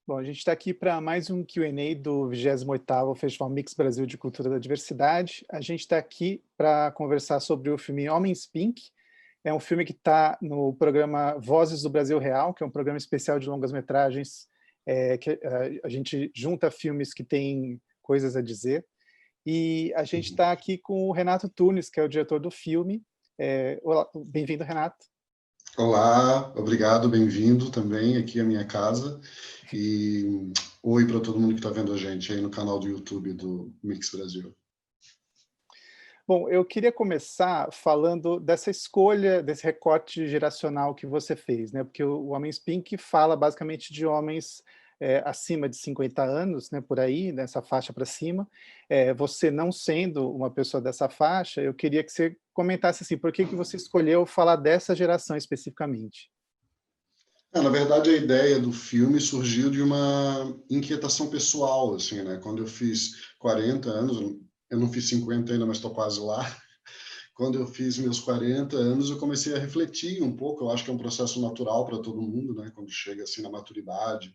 Bom, a gente está aqui para mais um Q&A do 28º Festival Mix Brasil de Cultura da Diversidade. A gente está aqui para conversar sobre o filme Homens Pink. É um filme que está no programa Vozes do Brasil Real, que é um programa especial de longas-metragens, que a gente junta filmes que têm coisas a dizer. E a gente está aqui com o Renato Tunes, que é o diretor do filme. Olá, bem-vindo, Renato. Olá, obrigado, bem-vindo também aqui à minha casa. E oi para todo mundo que está vendo a gente aí no canal do YouTube do Mix Brasil. Bom, eu queria começar falando dessa escolha, desse recorte geracional que você fez, né? Porque o Homens Pink fala basicamente de homens acima de 50 anos, né? Por aí, nessa faixa para cima. Você não sendo uma pessoa dessa faixa, eu queria que você comentasse assim, por que você escolheu falar dessa geração especificamente? Na verdade, a ideia do filme surgiu de uma inquietação pessoal, assim, né? Quando eu fiz 40 anos, eu não fiz 50 ainda, mas estou quase lá. Quando eu fiz meus 40 anos, eu comecei a refletir um pouco. Eu acho que é um processo natural para todo mundo, né? Quando chega assim na maturidade,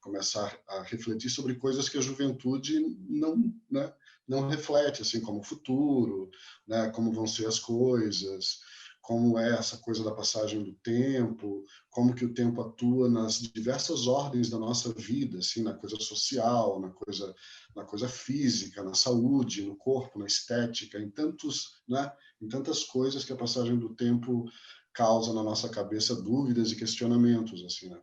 começar a refletir sobre coisas que a juventude não, né, não reflete, assim como o futuro, né, como vão ser as coisas, como é essa coisa da passagem do tempo, como que o tempo atua nas diversas ordens da nossa vida, assim, na coisa social, na coisa física, na saúde, no corpo, na estética, em tantos, né, em tantas coisas que a passagem do tempo causa na nossa cabeça dúvidas e questionamentos, assim, né?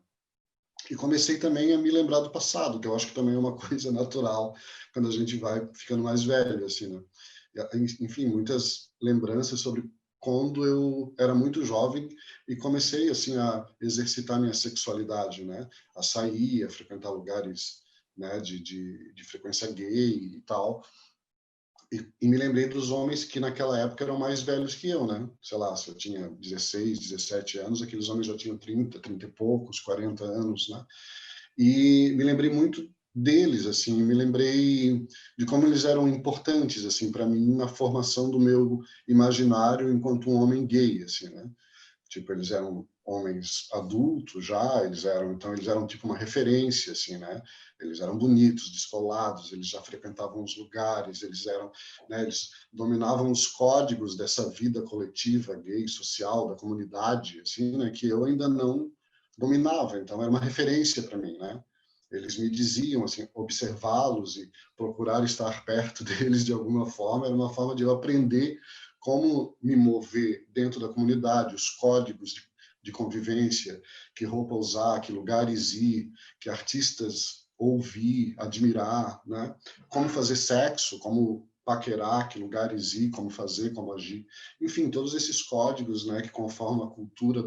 E comecei também a me lembrar do passado, que eu acho que também é uma coisa natural quando a gente vai ficando mais velho, assim, né? Enfim, muitas lembranças sobre quando eu era muito jovem e comecei, assim, a exercitar minha sexualidade, né? A sair, a frequentar lugares, né, de frequência gay e tal. E me lembrei dos homens que naquela época eram mais velhos que eu, né? Sei lá, se eu tinha 16, 17 anos, aqueles homens já tinham 30, 30 e poucos, 40 anos, né? E me lembrei muito deles, assim, me lembrei de como eles eram importantes, assim, para mim na formação do meu imaginário enquanto um homem gay, assim, né? Tipo, eles eram homens adultos já, eles eram tipo uma referência, assim, né? Eles eram bonitos, descolados, eles já frequentavam os lugares, eles eram, né, eles dominavam os códigos dessa vida coletiva, gay, social, da comunidade, assim, né, que eu ainda não dominava, então era uma referência para mim, né? Eles me diziam, assim, observá-los e procurar estar perto deles de alguma forma, era uma forma de eu aprender como me mover dentro da comunidade, os códigos de convivência, que roupa usar, que lugares ir, que artistas ouvir, admirar, né? Como fazer sexo, como paquerar, que lugares ir, como fazer, como agir. Enfim, todos esses códigos, né, que conformam a cultura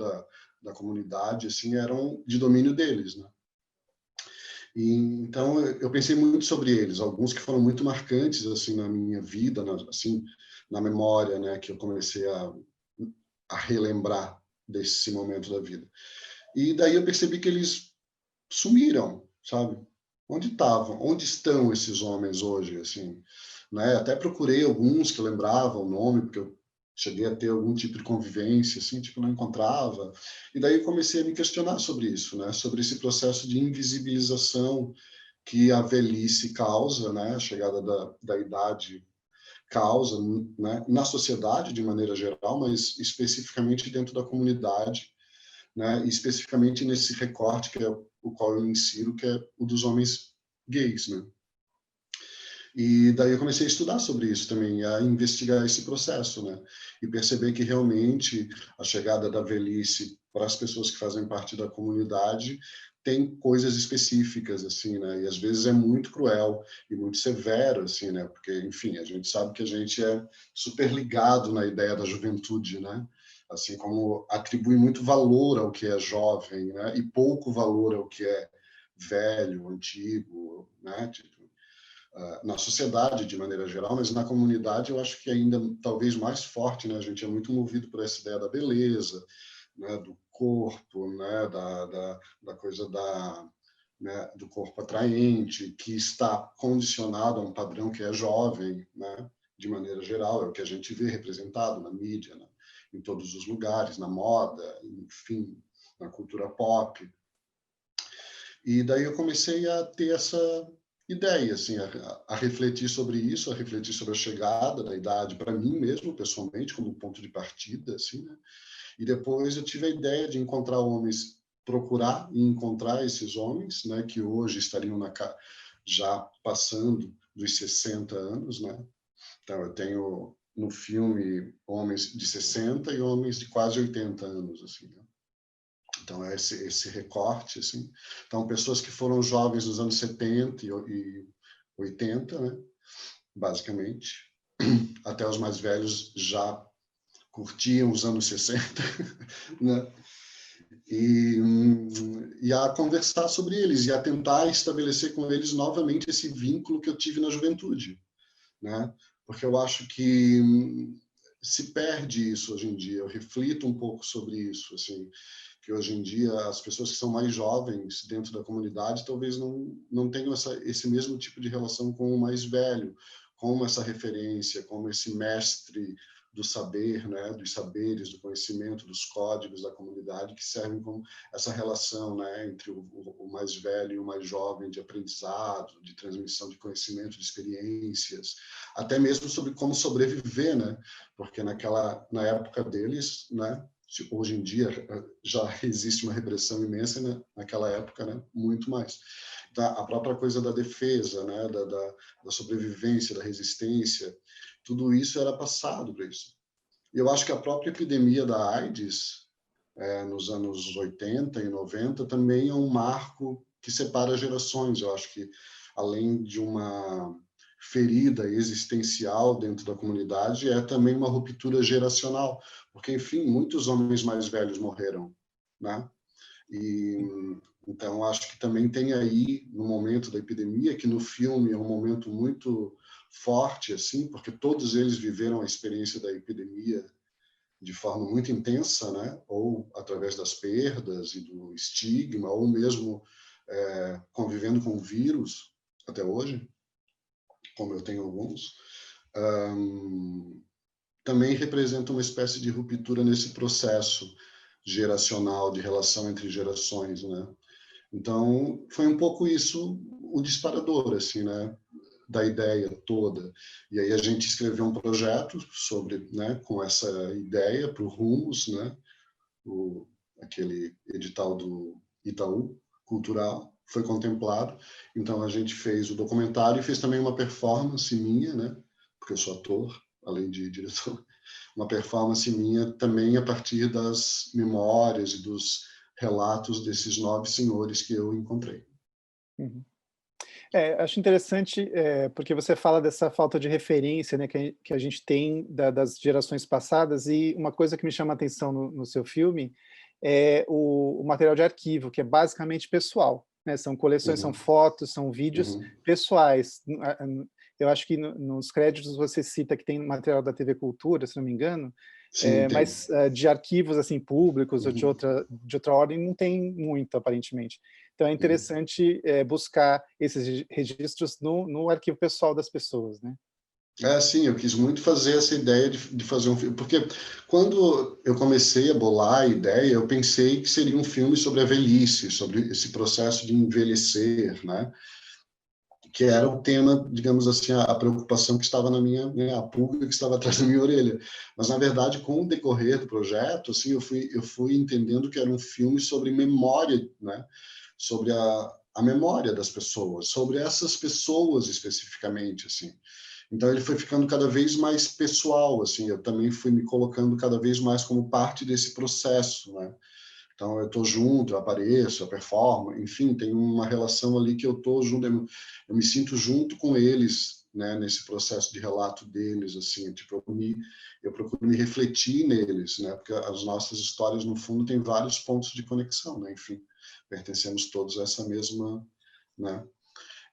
da comunidade, assim, eram de domínio deles, né? E, então, eu pensei muito sobre eles, alguns que foram muito marcantes, assim, na minha vida, assim, na memória, né, que eu comecei a relembrar desse momento da vida. E daí eu percebi que eles sumiram, sabe? Onde estavam? Onde estão esses homens hoje, assim? Né? Até procurei alguns que eu lembrava o nome, porque eu cheguei a ter algum tipo de convivência, assim, tipo, não encontrava. E daí eu comecei a me questionar sobre isso, né? Sobre esse processo de invisibilização que a velhice causa, né? A chegada da idade causa, né? Na sociedade de maneira geral, mas especificamente dentro da comunidade, né? E especificamente nesse recorte que é o qual eu insiro, que é o dos homens gays, né? E daí eu comecei a estudar sobre isso também, a investigar esse processo, né? E perceber que realmente a chegada da velhice para as pessoas que fazem parte da comunidade tem coisas específicas, assim, né? E às vezes é muito cruel e muito severo, assim, né? Porque, enfim, a gente sabe que a gente é super ligado na ideia da juventude, né? Assim como atribui muito valor ao que é jovem, né? E pouco valor ao que é velho, antigo, né? Tipo, na sociedade de maneira geral, mas na comunidade eu acho que ainda talvez mais forte, né? A gente é muito movido por essa ideia da beleza, né? Do corpo, né? Da coisa né? Do corpo atraente, que está condicionado a um padrão que é jovem, né? De maneira geral, é o que a gente vê representado na mídia, né? Em todos os lugares, na moda, enfim, na cultura pop. E daí eu comecei a ter essa ideia, assim, a refletir sobre isso, a refletir sobre a chegada da idade para mim mesmo, pessoalmente, como ponto de partida, assim, né? E depois eu tive a ideia de encontrar homens, procurar e encontrar esses homens, né, que hoje estariam já passando dos 60 anos, né? Então eu tenho no filme homens de 60 e homens de quase 80 anos, assim, né? Então é esse recorte, assim. Então pessoas que foram jovens nos anos 70 e 80, né, basicamente, até os mais velhos já curtiam os anos 60, né? E, e a conversar sobre eles e a tentar estabelecer com eles novamente esse vínculo que eu tive na juventude, né? Porque eu acho que se perde isso hoje em dia. Eu reflito um pouco sobre isso, assim, que hoje em dia as pessoas que são mais jovens dentro da comunidade talvez não tenham esse mesmo tipo de relação com o mais velho, como essa referência, como esse mestre do saber, né, dos saberes, do conhecimento, dos códigos da comunidade que servem como essa relação, né, entre o mais velho e o mais jovem de aprendizado, de transmissão de conhecimento, de experiências, até mesmo sobre como sobreviver, né, porque na época deles, né, hoje em dia já existe uma repressão imensa, né, naquela época, né, muito mais. Então, a própria coisa da defesa, né, da sobrevivência, da resistência, tudo isso era passado para isso. E eu acho que a própria epidemia da AIDS, nos anos 80 e 90, também é um marco que separa gerações. Eu acho que, além de uma ferida existencial dentro da comunidade, é também uma ruptura geracional, porque, enfim, muitos homens mais velhos morreram, né? E então acho que também tem aí no momento da epidemia, que no filme é um momento muito forte, assim, porque todos eles viveram a experiência da epidemia de forma muito intensa, né? Ou através das perdas e do estigma, ou mesmo convivendo com o vírus até hoje, como eu tenho alguns, também representa uma espécie de ruptura nesse processo geracional, de relação entre gerações, né? Então, foi um pouco isso o disparador, assim, né, da ideia toda. E aí a gente escreveu um projeto sobre, né, com essa ideia para o Rumos, né, aquele edital do Itaú Cultural, foi contemplado. Então a gente fez o documentário e fez também uma performance minha, né, porque eu sou ator, além de diretor, uma performance minha também a partir das memórias e dos relatos desses 9 senhores que eu encontrei. Uhum. Acho interessante, porque você fala dessa falta de referência, né, que a gente tem das gerações passadas, e uma coisa que me chama a atenção no seu filme é o material de arquivo, que é basicamente pessoal, né? São coleções, são Uhum, fotos, são vídeos uhum. pessoais. Eu acho que nos créditos você cita que tem material da TV Cultura, se não me engano, Sim, tem. mas de arquivos assim públicos ou Uhum, de outra ordem não tem muito, aparentemente. Então é uhum. interessante buscar esses registros no arquivo pessoal das pessoas, né? Sim, eu quis muito fazer essa ideia de fazer um filme, porque quando eu comecei a bolar a ideia, eu pensei que seria um filme sobre a velhice, sobre esse processo de envelhecer, né? Que era o tema, digamos assim, a preocupação que estava na minha, né, a pulga que estava atrás da minha orelha. Mas, na verdade, com o decorrer do projeto, assim, eu fui entendendo que era um filme sobre memória, né? Sobre a memória das pessoas, sobre essas pessoas especificamente, assim. Então ele foi ficando cada vez mais pessoal, assim, eu também fui me colocando cada vez mais como parte desse processo, né? Então eu estou junto, eu apareço, eu performo, enfim, tem uma relação ali que eu estou junto, eu me sinto junto com eles, né, nesse processo de relato deles, assim, tipo, eu procuro me refletir neles, né, porque as nossas histórias no fundo têm vários pontos de conexão, né, enfim, pertencemos todos a essa mesma, né.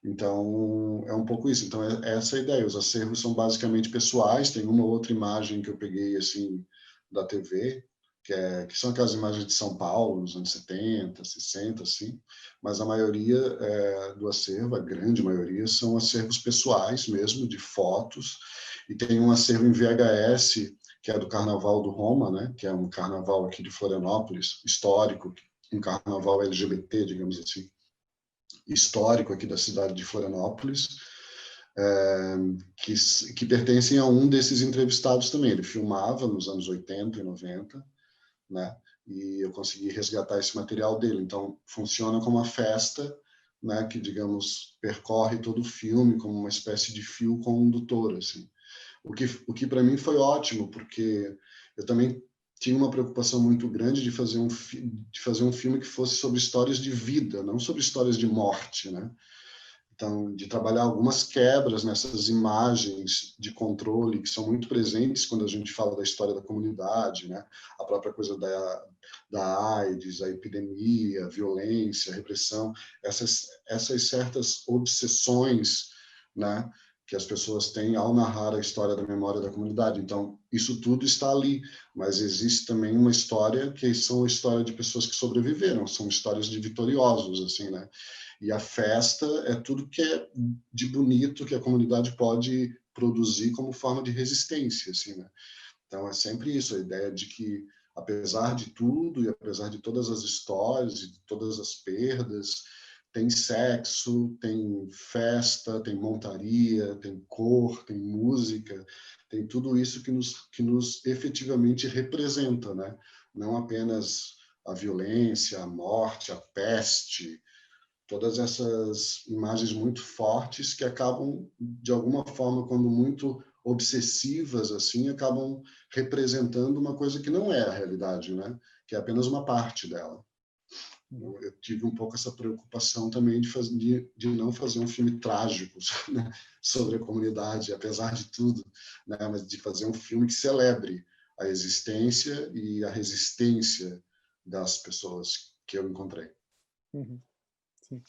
Então, é um pouco isso. Então, é essa a ideia. Os acervos são basicamente pessoais. Tem uma outra imagem que eu peguei, assim, da TV, que são aquelas imagens de São Paulo, nos anos 70, 60, assim. Mas a maioria do acervo, a grande maioria, são acervos pessoais mesmo, de fotos. E tem um acervo em VHS, que é do Carnaval do Roma, né? Que é um carnaval aqui de Florianópolis, histórico, um carnaval LGBT, digamos assim. histórico aqui da cidade de Florianópolis, que pertencem a um desses entrevistados também. Ele filmava nos anos 80 e 90, né? E eu consegui resgatar esse material dele. Então, funciona como uma festa, né, que, digamos, percorre todo o filme como uma espécie de fio condutor, assim. O que para mim foi ótimo, porque eu também tinha uma preocupação muito grande de fazer um filme que fosse sobre histórias de vida, não sobre histórias de morte, né? Então, de trabalhar algumas quebras nessas imagens de controle que são muito presentes quando a gente fala da história da comunidade, né? A própria coisa da AIDS, a epidemia, a violência, a repressão, essas certas obsessões, né? Que as pessoas têm ao narrar a história da memória da comunidade. Então, isso tudo está ali, mas existe também uma história que são a história de pessoas que sobreviveram, são histórias de vitoriosos, assim, né? E a festa é tudo que é de bonito que a comunidade pode produzir como forma de resistência, assim, né? Então é sempre isso, a ideia de que, apesar de tudo e apesar de todas as histórias e de todas as perdas, tem sexo, tem festa, tem montaria, tem cor, tem música, tem tudo isso que nos efetivamente representa, né? Não apenas a violência, a morte, a peste, todas essas imagens muito fortes que acabam, de alguma forma, quando muito obsessivas, assim, acabam representando uma coisa que não é a realidade, né? Que é apenas uma parte dela. Eu tive um pouco essa preocupação também de não fazer um filme trágico, né? Sobre a comunidade, apesar de tudo, né? Mas de fazer um filme que celebre a existência e a resistência das pessoas que eu encontrei. Uhum, sim.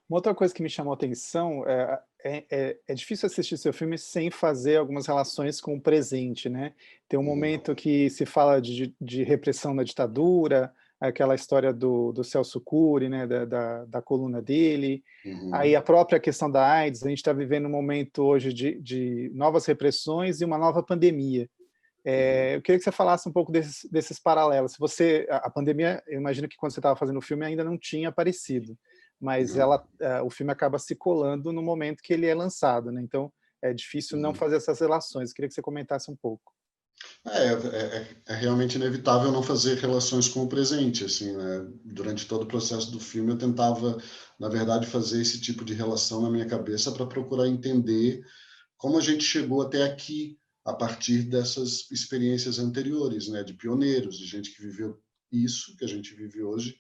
Uma outra coisa que me chamou a atenção é difícil assistir seu filme sem fazer algumas relações com o presente, né? Tem um momento que se fala de repressão da ditadura, aquela história do Celso Cury, né? Da coluna dele. Aí a Uhum. própria questão da AIDS, a gente está vivendo um momento hoje de novas repressões e uma nova pandemia. Uhum. Eu queria que você falasse um pouco desses paralelos. Se você, a pandemia, eu imagino que quando você estava fazendo o filme ainda não tinha aparecido, mas Não. o filme acaba se colando no momento que ele é lançado, né? Então é difícil não Uhum. fazer essas relações. Eu queria que você comentasse um pouco. É realmente inevitável não fazer relações com o presente, assim, né? Durante todo o processo do filme eu tentava, na verdade, fazer esse tipo de relação na minha cabeça para procurar entender como a gente chegou até aqui a partir dessas experiências anteriores, né? De pioneiros, de gente que viveu isso que a gente vive hoje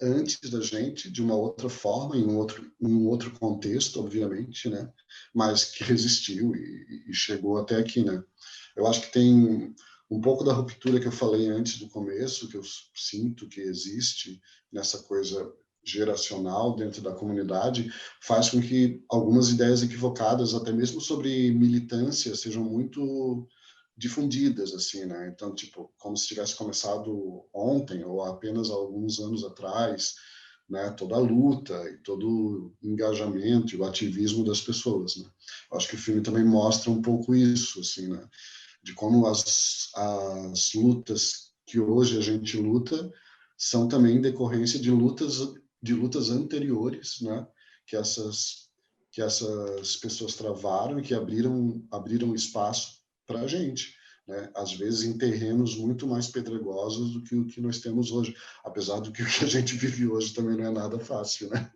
antes da gente, de uma outra forma, em um outro contexto, obviamente, né? Mas que resistiu e chegou até aqui, né? Eu acho que tem um pouco da ruptura que eu falei antes do começo, que eu sinto que existe nessa coisa geracional dentro da comunidade, faz com que algumas ideias equivocadas, até mesmo sobre militância, sejam muito difundidas, assim, né? Então, tipo, como se tivesse começado ontem ou apenas alguns anos atrás, né? Toda a luta e todo o engajamento e o ativismo das pessoas, né? Acho que o filme também mostra um pouco isso, assim, né? De como as lutas que hoje a gente luta são também decorrência de lutas anteriores, né? Que essas pessoas travaram e que abriram espaço para a gente, né? Às vezes em terrenos muito mais pedregosos do que o que nós temos hoje, apesar do que o que a gente vive hoje também não é nada fácil, né?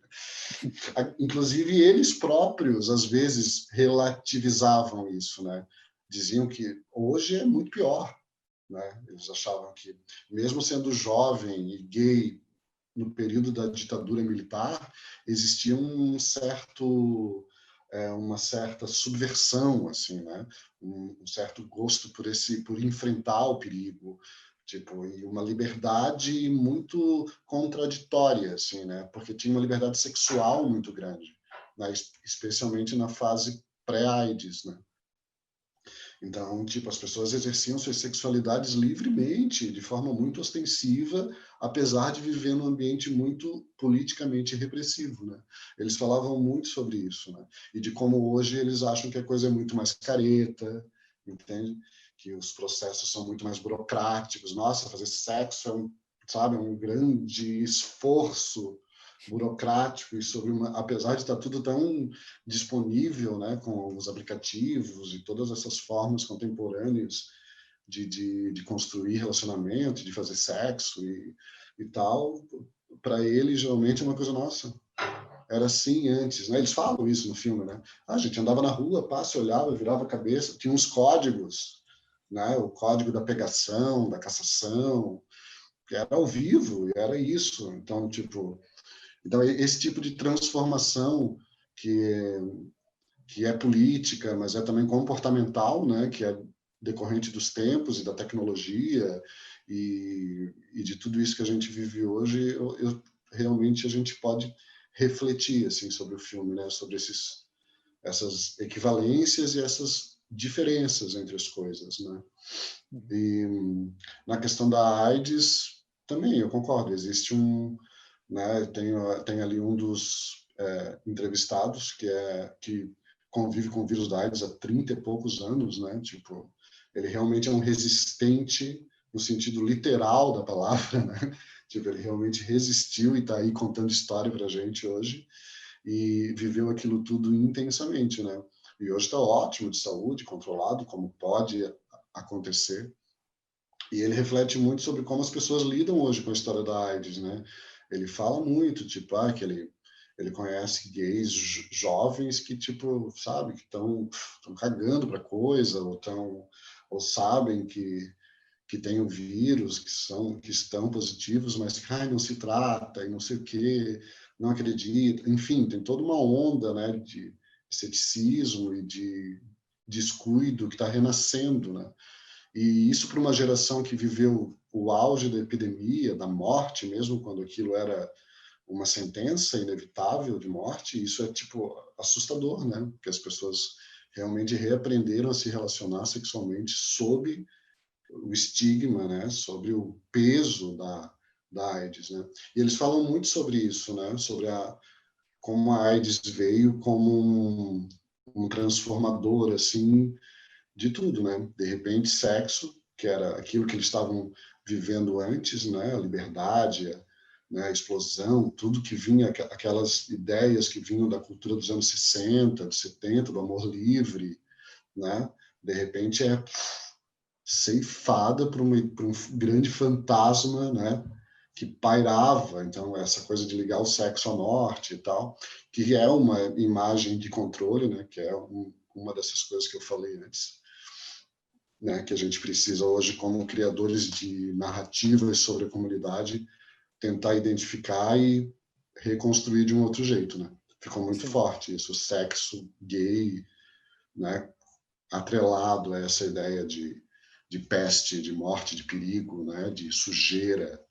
Inclusive eles próprios às vezes relativizavam isso, né? Diziam que hoje é muito pior, né? Eles achavam que mesmo sendo jovem e gay no período da ditadura militar, existia uma certa subversão, assim, né? Um certo gosto por enfrentar o perigo, tipo, e uma liberdade muito contraditória, assim, né? Porque tinha uma liberdade sexual muito grande, né? Especialmente na fase pré-AIDS, né? Então, tipo, as pessoas exerciam suas sexualidades livremente, de forma muito ostensiva, apesar de viver num ambiente muito politicamente repressivo, né? Eles falavam muito sobre isso, né? E de como hoje eles acham que a coisa é muito mais careta, entende? Que os processos são muito mais burocráticos. Nossa, fazer sexo é um grande esforço, burocrático e sobre apesar de estar tudo tão disponível, né, com os aplicativos e todas essas formas contemporâneas de construir relacionamento, de fazer sexo e tal, para ele geralmente é uma coisa nossa. Era assim antes, né? Eles falam isso no filme, né? A gente andava na rua, passa, olhava, virava a cabeça, tinha uns códigos, né? O código da pegação, da cassação, que era ao vivo, e era isso. Então, tipo, esse tipo de transformação que que é política, mas é também comportamental, né? Que é decorrente dos tempos e da tecnologia e de tudo isso que a gente vive hoje, realmente a gente pode refletir assim sobre o filme, né? Sobre essas equivalências e essas diferenças entre as coisas, né? E na questão da AIDS também eu concordo. Existe né? Tem ali um dos entrevistados que convive com o vírus da AIDS há 30 e poucos anos, né? Tipo, ele realmente é um resistente no sentido literal da palavra, né? Tipo, ele realmente resistiu e está aí contando história para a gente hoje e viveu aquilo tudo intensamente, né? E hoje está ótimo de saúde, controlado, como pode acontecer. E ele reflete muito sobre como as pessoas lidam hoje com a história da AIDS, né? Ele fala muito, tipo, que ele conhece gays jovens que, tipo, sabe, que estão cagando para coisa, ou sabem que tem o vírus, que estão positivos, mas que não se trata e não sei o quê, não acredita. Enfim, tem toda uma onda, né, de ceticismo e de descuido que está renascendo, né? E isso para uma geração que viveu o auge da epidemia, da morte, mesmo quando aquilo era uma sentença inevitável de morte, isso é tipo assustador, né? Porque as pessoas realmente reaprenderam a se relacionar sexualmente sob o estigma, né? Sobre o peso da AIDS, né? E eles falam muito sobre isso, né? Sobre como a AIDS veio como um transformador assim de tudo, né? De repente, sexo, que era aquilo que eles estavam vivendo antes, né? A liberdade, né? A explosão, tudo que vinha, aquelas ideias que vinham da cultura dos anos 60, de 70, do amor livre, né? De repente é ceifada por um grande fantasma, né? Que pairava, então essa coisa de ligar o sexo à morte e tal, que é uma imagem de controle, né? Que é uma dessas coisas que eu falei antes, né, que a gente precisa hoje, como criadores de narrativas sobre a comunidade, tentar identificar e reconstruir de um outro jeito, né? Ficou muito Sim. forte isso, o sexo gay, né, atrelado a essa ideia de peste, de morte, de perigo, né, de sujeira,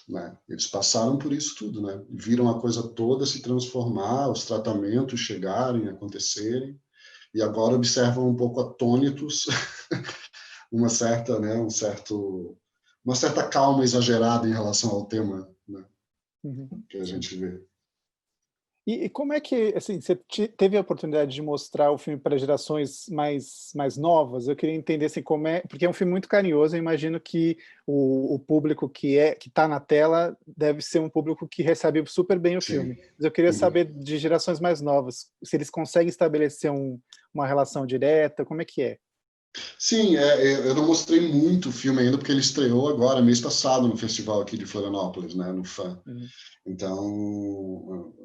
né? Eles passaram por isso tudo, né? Viram a coisa toda se transformar, os tratamentos chegarem, acontecerem, e agora observam um pouco atônitos uma certa, né, uma certa calma exagerada em relação ao tema, né, Uhum, que a sim. gente vê. E como é que, assim, você teve a oportunidade de mostrar o filme para gerações mais novas? Eu queria entender, assim, como é, porque é um filme muito carinhoso, eu imagino que o público que está na tela deve ser um público que recebe super bem o Sim. filme. Mas eu queria Uhum. saber de gerações mais novas, se eles conseguem estabelecer uma relação direta, como é que é? Sim, eu não mostrei muito o filme ainda, porque ele estreou agora, mês passado, no festival aqui de Florianópolis, né, no FAM. Uhum. Então,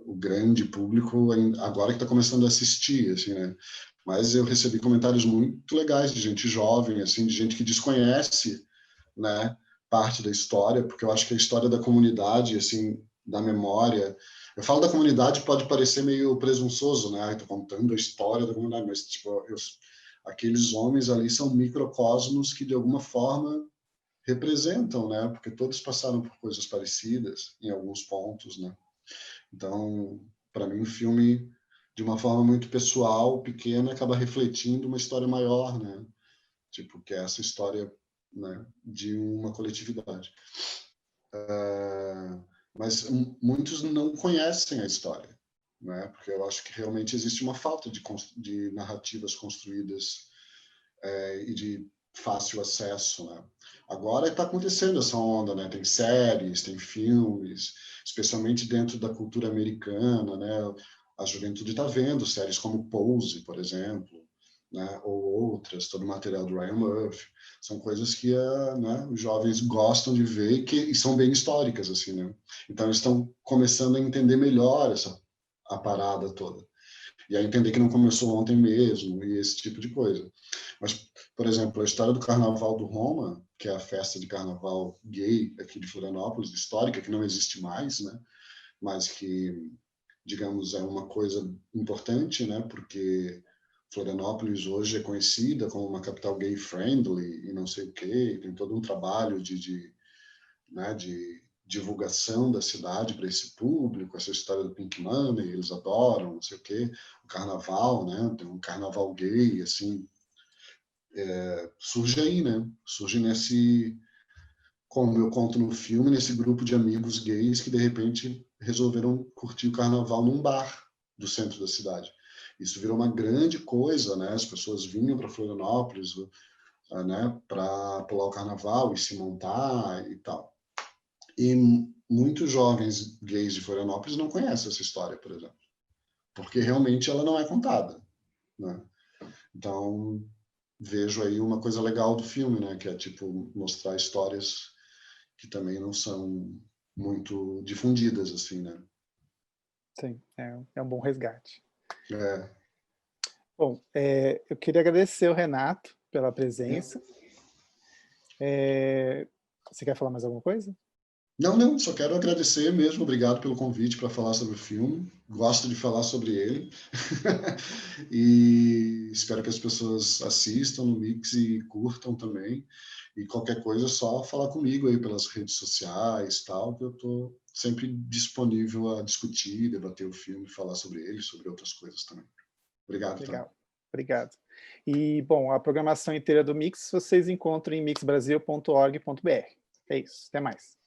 o grande público agora que está começando a assistir, assim, né? Mas eu recebi comentários muito legais de gente jovem, assim, de gente que desconhece, né, parte da história, porque eu acho que a história da comunidade, assim, da memória. Eu falo da comunidade, pode parecer meio presunçoso, né? Estou contando a história da comunidade, mas tipo, aqueles homens ali são microcosmos que de alguma forma representam, né? Porque todos passaram por coisas parecidas em alguns pontos, né? Então, para mim, o filme, de uma forma muito pessoal, pequena, acaba refletindo uma história maior, né? Tipo, que é essa história, né, de uma coletividade. Mas muitos não conhecem a história, né? Porque eu acho que realmente existe uma falta de narrativas construídas e de fácil acesso, né? Agora está acontecendo essa onda, né? Tem séries, tem filmes, especialmente dentro da cultura americana, né? A juventude está vendo séries como Pose, por exemplo, né? Ou outras, todo o material do Ryan Murphy. São coisas que né, os jovens gostam de ver e são bem históricas, assim, né? Então, eles estão começando a entender melhor a parada toda. E a entender que não começou ontem mesmo, e esse tipo de coisa. Mas, por exemplo, a história do Carnaval do Roma, que é a festa de carnaval gay aqui de Florianópolis, histórica, que não existe mais, né? Mas que, digamos, é uma coisa importante, né? Porque Florianópolis hoje é conhecida como uma capital gay-friendly e não sei o quê, tem todo um trabalho né, de divulgação da cidade para esse público, essa história do Pink Money, eles adoram, não sei o quê, o carnaval, né, tem um carnaval gay, assim, surge aí, né, surge como eu conto no filme, nesse grupo de amigos gays que, de repente, resolveram curtir o carnaval num bar do centro da cidade. Isso virou uma grande coisa, né, as pessoas vinham para Florianópolis, né, para pular o carnaval e se montar e tal. E muitos jovens gays de Florianópolis não conhecem essa história, por exemplo, porque realmente ela não é contada, né? Então, vejo aí uma coisa legal do filme, né, que é tipo mostrar histórias que também não são muito difundidas assim, né? Sim, é um bom resgate. É. Bom, eu queria agradecer o Renato pela presença. Você quer falar mais alguma coisa? Não, só quero agradecer mesmo, obrigado pelo convite para falar sobre o filme, gosto de falar sobre ele, e espero que as pessoas assistam no Mix e curtam também, e qualquer coisa é só falar comigo aí pelas redes sociais, tal, que eu estou sempre disponível a discutir, debater o filme, falar sobre ele, sobre outras coisas também. Obrigado, tá? Legal, obrigado. E, bom, a programação inteira do Mix vocês encontram em mixbrasil.org.br. É isso, até mais.